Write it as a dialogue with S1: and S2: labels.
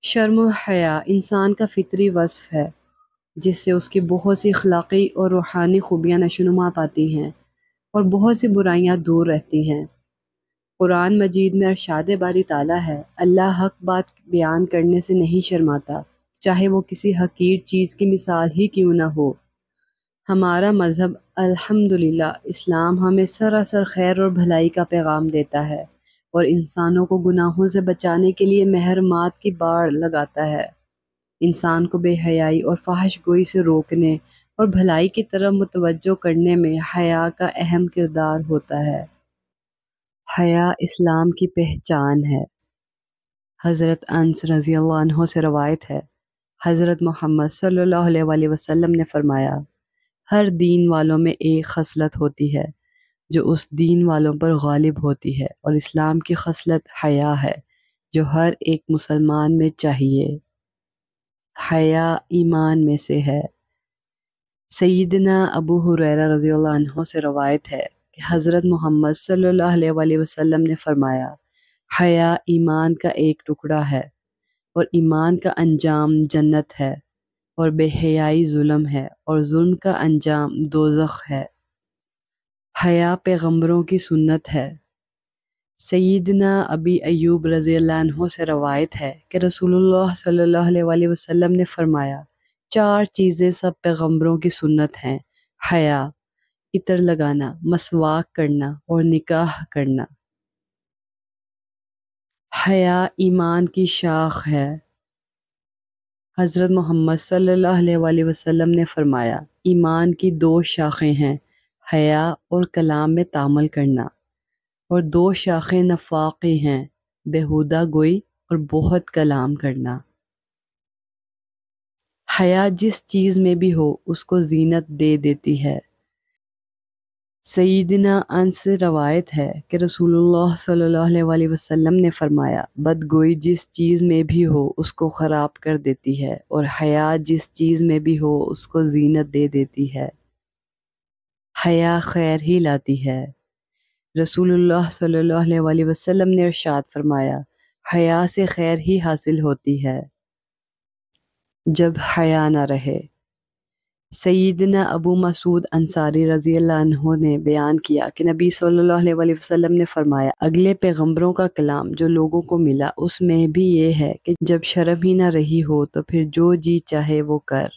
S1: شرم و حیا انسان کا فطری وصف ہے جس سے اس کی بہت سی اخلاقی اور روحانی خوبیاں نشوونما پاتی ہیں اور بہت سی برائیاں دور رہتی ہیں۔ قرآن مجید میں ارشاد باری تعالیٰ ہے، اللہ حق بات بیان کرنے سے نہیں شرماتا، چاہے وہ کسی حقیر چیز کی مثال ہی کیوں نہ ہو۔ ہمارا مذہب الحمدللہ اسلام ہمیں سراسر خیر اور بھلائی کا پیغام دیتا ہے اور انسانوں کو گناہوں سے بچانے کے لیے محرمات کی باڑ لگاتا ہے۔ انسان کو بے حیائی اور فحش گوئی سے روکنے اور بھلائی کی طرف متوجہ کرنے میں حیا کا اہم کردار ہوتا ہے۔ حیا اسلام کی پہچان ہے۔ حضرت انس رضی اللہ عنہ سے روایت ہے، حضرت محمد صلی اللہ علیہ وآلہ وسلم نے فرمایا، ہر دین والوں میں ایک خصلت ہوتی ہے جو اس دین والوں پر غالب ہوتی ہے، اور اسلام کی خصلت حیا ہے جو ہر ایک مسلمان میں چاہیے۔ حیا ایمان میں سے ہے۔ سیدنا ابو ہریرہ رضی اللہ عنہ سے روایت ہے کہ حضرت محمد صلی اللہ علیہ وآلہ وسلم نے فرمایا، حیا ایمان کا ایک ٹکڑا ہے اور ایمان کا انجام جنت ہے، اور بے حیائی ظلم ہے اور ظلم کا انجام دوزخ ہے۔ حیا پیغمبروں کی سنت ہے۔ سیدنا ابی ایوب رضی اللہ عنہ سے روایت ہے کہ رسول اللہ صلی اللہ علیہ وآلہ وسلم نے فرمایا، چار چیزیں سب پیغمبروں کی سنت ہیں: حیا، عطر لگانا، مسواک کرنا اور نکاح کرنا۔ حیا ایمان کی شاخ ہے۔ حضرت محمد صلی اللہ علیہ وآلہ وسلم نے فرمایا، ایمان کی دو شاخیں ہیں، حیا اور کلام میں تعامل کرنا، اور دو شاخیں نفاقی ہیں، بیہودہ گوئی اور بہت کلام کرنا۔ حیا جس چیز میں بھی ہو اس کو زینت دے دیتی ہے۔ سیدنا انس سے روایت ہے کہ رسول اللہ صلی اللہ علیہ وآلہ وسلم نے فرمایا، بدگوئی جس چیز میں بھی ہو اس کو خراب کر دیتی ہے، اور حیا جس چیز میں بھی ہو اس کو زینت دے دیتی ہے۔ حیا خیر ہی لاتی ہے۔ رسول اللہ صلی اللہ علیہ وآلہ وسلم نے ارشاد فرمایا، حیا سے خیر ہی حاصل ہوتی ہے۔ جب حیا نہ رہے، سیدنا ابو مسعود انصاری رضی اللہ عنہ نے بیان کیا کہ نبی صلی اللہ علیہ وآلہ وسلم نے فرمایا، اگلے پیغمبروں کا کلام جو لوگوں کو ملا اس میں بھی یہ ہے کہ جب شرم ہی نہ رہی ہو تو پھر جو جی چاہے وہ کر۔